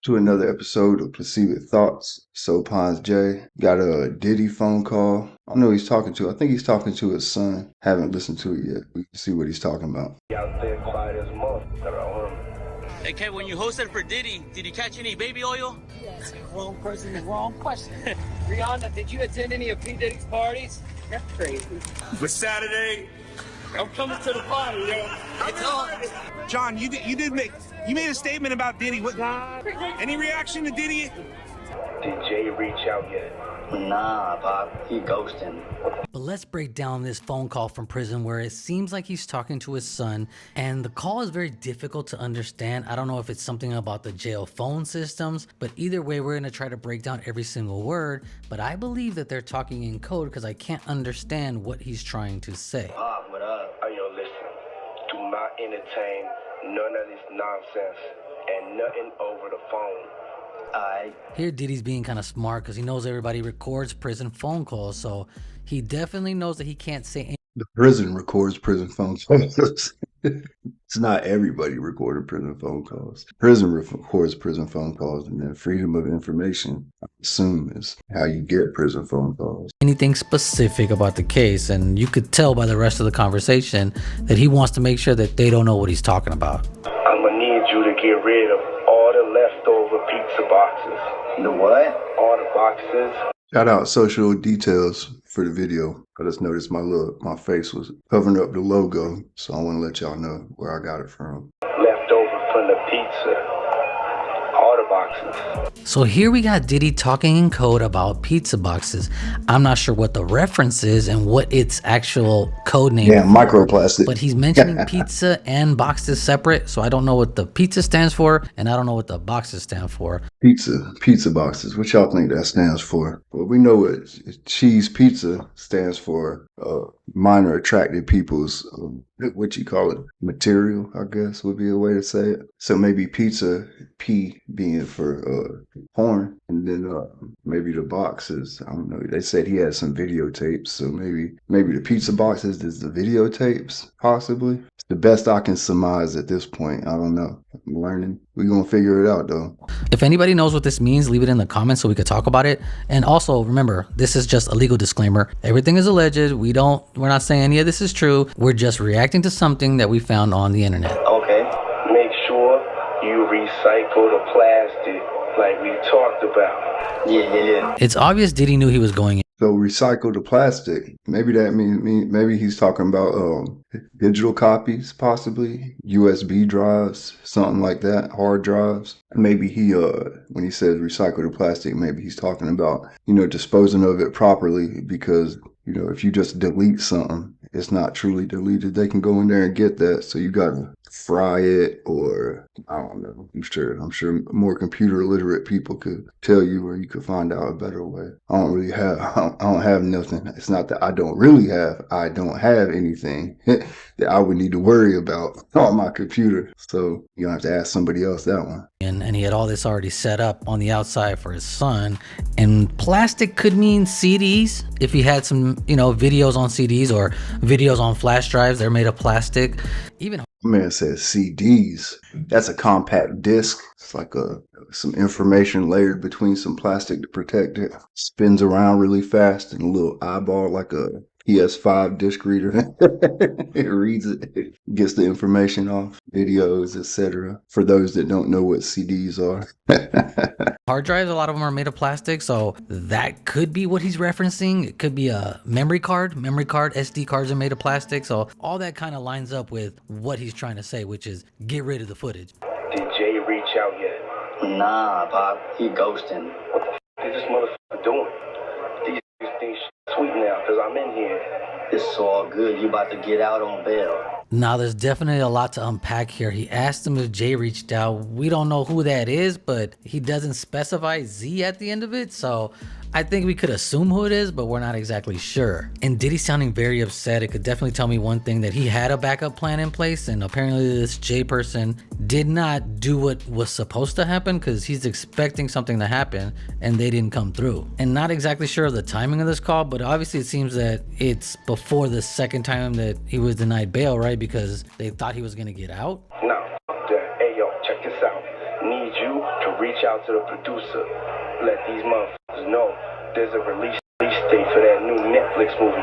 to another episode of Placebit Thoughts. So Pons J got a Diddy phone call. I don't know who he's talking to. I think he's talking to his son. Haven't listened to it yet. We can see what he's talking about. Out there quiet as month. Hey, Kev, when you hosted for Diddy, did you catch any baby oil? That's the wrong person, the wrong question. Rihanna, did you attend any of P. Diddy's parties? That's crazy. For Saturday, I'm coming to the party, yo. It's on. John, you made a statement about Diddy. What? Any reaction to Diddy? Did Jay reach out yet? Nah, Bob, he ghosting. But let's break down this phone call from prison where it seems like he's talking to his son, and the call is very difficult to understand. I don't know if it's something about the jail phone systems, but either way, we're gonna try to break down every single word. But I believe that they're talking in code because I can't understand what he's trying to say. Bob, what up? Hey, yo, listen. Do not entertain none of this nonsense and nothing over the phone. Here Diddy's being kind of smart because he knows everybody records prison phone calls, so he definitely knows that he can't say anything. The prison records prison phone calls. It's not everybody recording prison phone calls. Prison records prison phone calls, and then freedom of information, I assume, is how you get prison phone calls. Anything specific about the case, and you could tell by the rest of the conversation that he wants to make sure that they don't know what he's talking about. I'm gonna need you to get rid of all the leftover pizza boxes. The what? All the boxes. Shout out social details for the video. I just noticed my face was covering up the logo, so I want to let y'all know where I got it from. Leftover from the pizza. All the boxes. So here we got Diddy talking in code about pizza boxes. I'm not sure what the reference is and what its actual code name Yeah, is, microplastic. but he's mentioning pizza and boxes separate, so I don't know what the pizza stands for, and I don't know what the boxes stand for. Pizza boxes. What y'all think that stands for? Well, we know what cheese pizza stands for. Minor attracted people's, what you call it, material, I guess would be a way to say it. So maybe pizza, P being for porn, and then maybe the boxes. I don't know. They said he had some videotapes, so maybe the pizza boxes is the videotapes, possibly. It's the best I can surmise at this point. I don't know. I'm learning. We're gonna figure it out though. If anybody knows what this means, leave it in the comments so we could talk about it. And also remember, this is just a legal disclaimer. Everything is alleged. We're not saying any of this is true. We're just reacting to something that we found on the internet. Okay. Make sure you recycle the plastic like we talked about. Yeah. It's obvious Diddy knew he was going in. So recycle the plastic. Maybe that means maybe he's talking about digital copies, possibly USB drives, something like that, hard drives. Maybe he when he says recycle the plastic, maybe he's talking about disposing of it properly, because if you just delete something, it's not truly deleted. They can go in there and get that. So you gotta fry it, or I don't know. I'm sure more computer literate people could tell you, or you could find out a better way. I don't have nothing. It's not that I don't have anything that I would need to worry about on my computer. So you're gonna have to ask somebody else that one. And he had all this already set up on the outside for his son. And plastic could mean CDs. If he had some, videos on CDs or videos on flash drives, they're made of plastic. Even Man says CDs. That's a compact disc. It's like some information layered between some plastic to protect it. Spins around really fast, and a little eyeball like a PS5 disc reader. It reads it, gets the information off, videos, etc. For those that don't know what CDs are. hard drives, a lot of them are made of plastic, so that could be what he's referencing. It could be a memory card, SD cards are made of plastic, so all that kind of lines up with what he's trying to say, which is get rid of the footage. Did Jay reach out yet? Nah, Bob, he ghosting. What the f is this motherfucker doing? These things sweet now, because I'm in here. It's all good. You about to get out on bail. Now, there's definitely a lot to unpack here. He asked him if Jay reached out. We don't know who that is, but he doesn't specify Z at the end of it, so I think we could assume who it is, but we're not exactly sure. And Diddy sounding very upset. It could definitely tell me one thing, that he had a backup plan in place, and apparently this Jay person did not do what was supposed to happen, because he's expecting something to happen and they didn't come through. And not exactly sure of the timing of this call, but obviously it seems that it's before the second time that he was denied bail, right? Because they thought he was gonna get out. No, hey yo, check this out. Need you you to reach out to the producer. Let these motherfuckers know there's a release date for that new Netflix movie.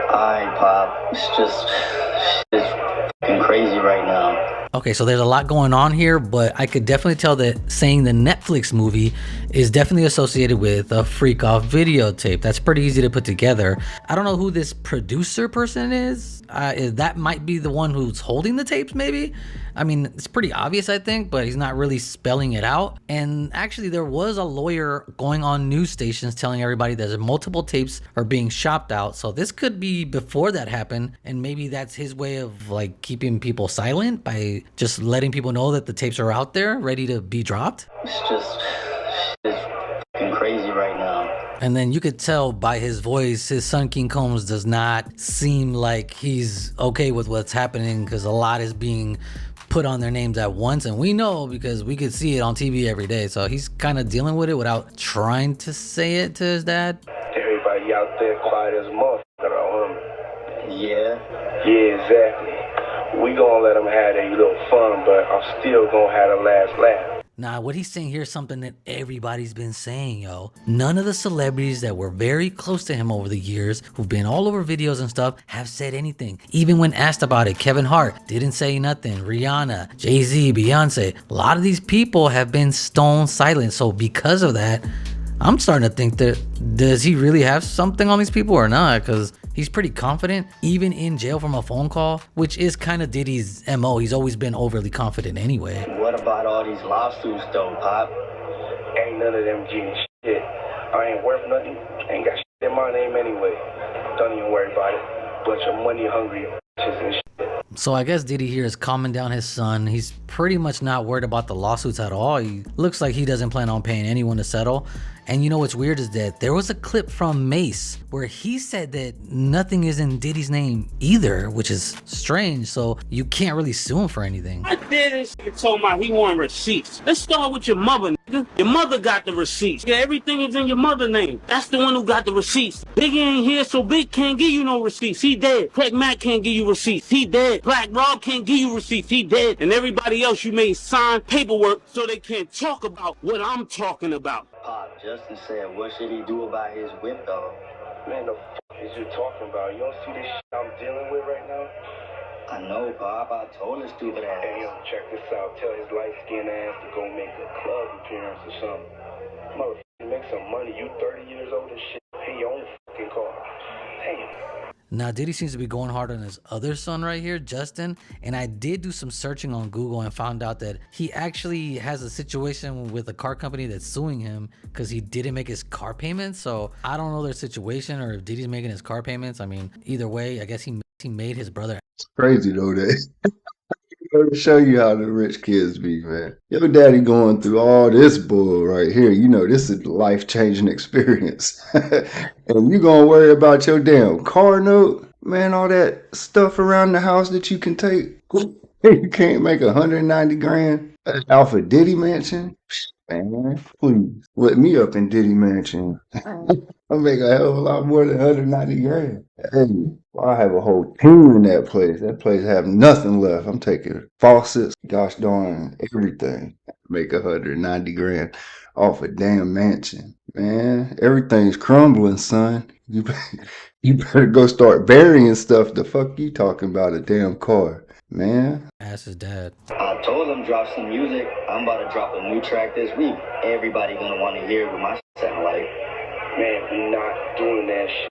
Alright, Pop. It's fucking crazy right now. Okay, so there's a lot going on here, but I could definitely tell that saying the Netflix movie is definitely associated with a freak off videotape. That's pretty easy to put together. I don't know who this producer person is. That might be the one who's holding the tapes, maybe. I mean, it's pretty obvious, I think, but he's not really spelling it out. And actually, there was a lawyer going on news stations telling everybody that multiple tapes are being shopped out. So this could be before that happened, and maybe that's his way of like keeping people silent by just letting people know that the tapes are out there, ready to be dropped. It's fucking crazy right now. And then you could tell by his voice, his son King Combs does not seem like he's okay with what's happening, because a lot is being put on their names at once, and we know because we could see it on TV every day. So he's kind of dealing with it without trying to say it to his dad. Everybody out there quiet as a motherfucker on him. Yeah. Yeah, exactly. We gonna let them have their little fun, but I'm still gonna have the last laugh. Nah, what he's saying here is something that everybody's been saying, yo. None of the celebrities that were very close to him over the years, who've been all over videos and stuff, have said anything. Even when asked about it, Kevin Hart didn't say nothing. Rihanna, Jay-Z, Beyonce, a lot of these people have been stone silent. So because of that, I'm starting to think that, does he really have something on these people or not? Because he's pretty confident, even in jail from a phone call, which is kind of Diddy's MO. He's always been overly confident anyway. What about all these lawsuits though, Pop? Ain't none of them getting shit. I ain't worth nothing. Ain't got shit in my name anyway. Don't even worry about it. Bunch of money hungry bitches and shit. So I guess Diddy here is calming down his son. He's pretty much not worried about the lawsuits at all. He looks like he doesn't plan on paying anyone to settle. And you know what's weird is that there was a clip from Mace where he said that nothing is in Diddy's name either, which is strange. So you can't really sue him for anything. I did this nigga told me he wanted receipts. Let's start with your mother, nigga. Your mother got the receipts. Yeah, everything is in your mother's name. That's the one who got the receipts. Biggie ain't here, so Big can't give you no receipts. He dead. Craig Mack can't give you receipts. He dead. Black Rob can't give you receipts. He dead. And everybody else you made sign paperwork so they can't talk about what I'm talking about. Pop, Justin said, what should he do about his whip though? Man, the fuck is you talking about? You don't see this shit I'm dealing with right now? I know, Pop. I told his stupid ass. Hey, yo, check this out. Tell his light-skinned ass to go make a club appearance or something. Motherfucker, make some money. You 30 years old and shit. Pay your own fucking car. Damn. Now, Diddy seems to be going hard on his other son right here, Justin. And I did do some searching on Google and found out that he actually has a situation with a car company that's suing him because he didn't make his car payments. So I don't know their situation or if Diddy's making his car payments. I mean, either way, I guess he made his brother. It's crazy though that to show you how the rich kids be, man. Your daddy going through all this bull right here. You know, this is a life-changing experience. And you gonna worry about your damn car note? Man, all that stuff around the house that you can take. You can't make 190 grand off a Diddy mansion? Man, please. Let me up in Diddy mansion. I'll make a hell of a lot more than 190 grand. Hey, I have a whole team in that place. That place have nothing left. I'm taking faucets, gosh darn everything. Make 190 grand off a damn mansion. Man, everything's crumbling, son. You better go start burying stuff. The fuck you talking about a damn car, man? Ask his dad. I told him drop some music. I'm about to drop a new track this week. Everybody gonna want to hear what my shit sound like. Man, we not doing that shit.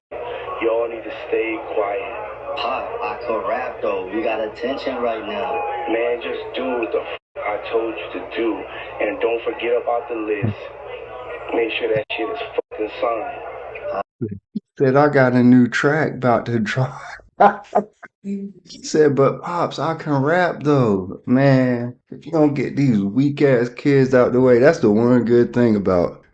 Y'all need to stay quiet. Pop, I could rap though. We got attention right now. Man, just do what the I told you to do. And don't forget about the list. Make sure that shit is fucking signed. Said I got a new track about to drop. He said, but Pops, I can rap though. Man, if you don't get these weak ass kids out the way, that's the one good thing about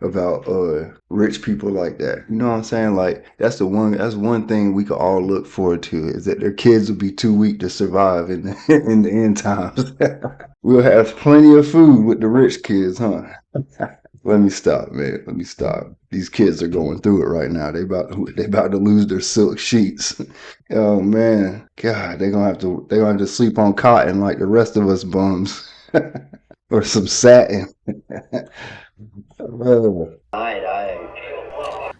rich people like that. You know what I'm saying? Like that's one thing we could all look forward to, is that their kids will be too weak to survive in the in the end times. We'll have plenty of food with the rich kids, huh? Let me stop, man. Let me stop. These kids are going through it right now. They about to lose their silk sheets. Oh man, God, they're gonna have to sleep on cotton like the rest of us bums. or some satin. Oh, Alright.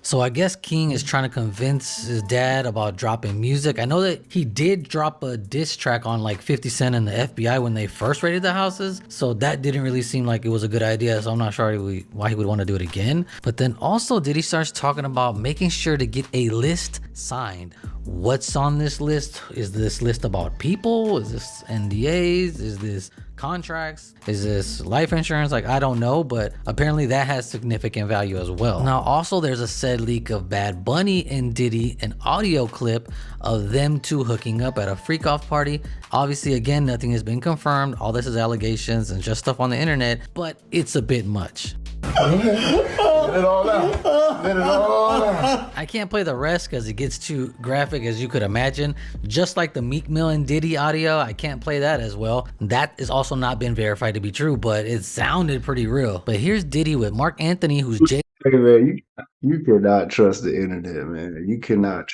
So I guess King is trying to convince his dad about dropping music. I know that he did drop a diss track on like 50 Cent and the FBI when they first raided the houses. So that didn't really seem like it was a good idea. So I'm not sure why he would want to do it again. But then also Diddy starts talking about making sure to get a list signed. What's on this list? Is this list about people? Is this NDAs? Is this contracts? Is this life insurance? Like, I don't know, but apparently that has significant value as well. Now, also there's a said leak of Bad Bunny and Diddy, an audio clip of them two hooking up at a freak off party. Obviously, again, nothing has been confirmed. All this is allegations and just stuff on the internet, but it's a bit much. let it all out. Let it all out. I can't play the rest because it gets too graphic, as you could imagine. Just like the Meek Mill and Diddy audio, I can't play that as well. That is also not been verified to be true, but it sounded pretty real. But here's Diddy with Mark Anthony, who's Jay. Hey man, you cannot trust the internet, man. You cannot.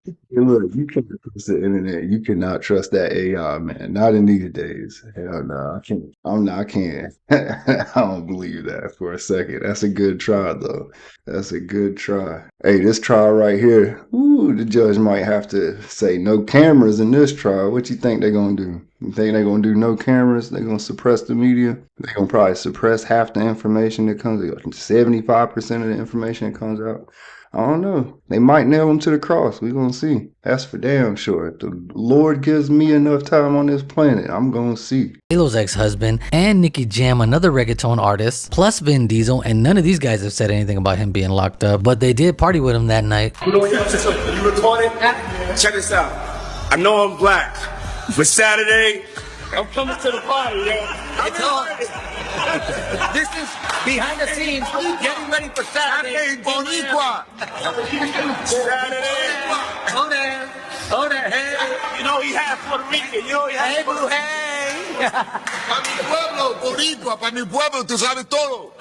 Hey, look, you can't trust the internet. You cannot trust that AI, man. Not in these days. Hell no, I can't. I can't. I don't believe that for a second. That's a good try, though. That's a good try. Hey, this trial right here. Ooh, the judge might have to say no cameras in this trial. What you think they're gonna do? You think they're gonna do no cameras? They're gonna suppress the media? They're gonna probably suppress half the information that comes out, 75% of the information that comes out. I don't know. They might nail him to the cross. We're going to see. That's for damn sure. If the Lord gives me enough time on this planet, I'm going to see. J-Lo's ex-husband, and Nicky Jam, another reggaeton artist, plus Vin Diesel, and none of these guys have said anything about him being locked up, but they did party with him that night. You recording? Check this out. I know I'm black, but Saturday, I'm coming to the party, yo. It's on. This is behind the scenes, getting ready for Saturday. Boricua. Saturday. Hold there, hey. You know he half Puerto Rican. You know he half Hey, Blue, hey. Para mi pueblo, boricua, para mi pueblo, tú sabes todo.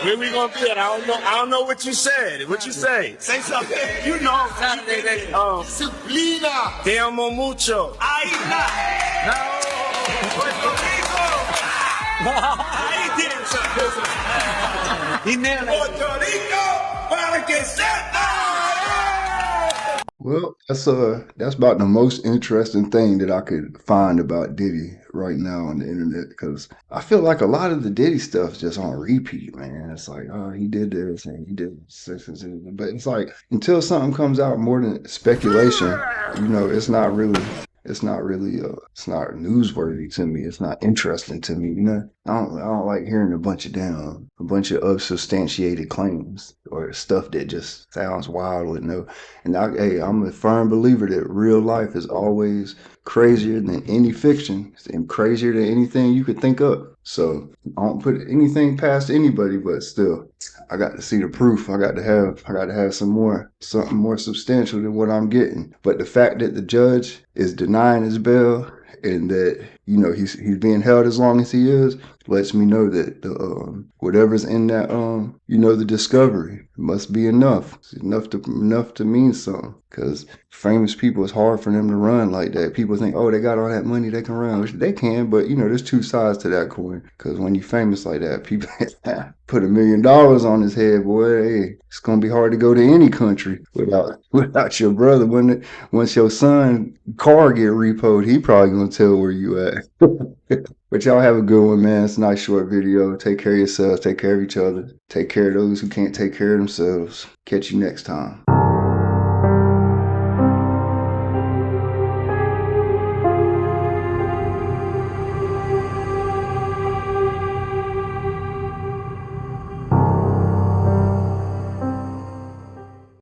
Where we gonna be at? I don't know what you said. What you say? Say something. You know. Saturday. Disciplina. Te amo mucho. Ahí está. Puerto Rico. Ahí tienes something. He nailed it. Puerto Rico para que sepa. Well, that's about the most interesting thing that I could find about Diddy right now on the internet, because I feel like a lot of the Diddy stuff is just on repeat, man. It's like, oh, he did this and he did this, but it's like until something comes out more than speculation, it's not really it's not newsworthy to me. It's not interesting to me. I don't like hearing a bunch of unsubstantiated claims or stuff that just sounds wild with no. And I'm a firm believer that real life is always crazier than any fiction and crazier than anything you could think of. So I don't put anything past anybody, but still, I got to see the proof. I got to have something more substantial than what I'm getting. But the fact that the judge is denying his bail and that he's being held as long as he is lets me know that the whatever's in that the discovery must be enough. It's enough to mean something. Because famous people, it's hard for them to run like that. People think, oh, they got all that money, they can run, which they can, but there's two sides to that coin. Because when you're famous like that, people put $1 million on his head, boy, hey, it's gonna be hard to go to any country without your brother. Once your son car get repoed, he probably gonna tell where you at. But y'all have a good one, man. It's a nice short video. Take care of yourselves. Take care of each other. Take care of those who can't take care of themselves. Catch you next time.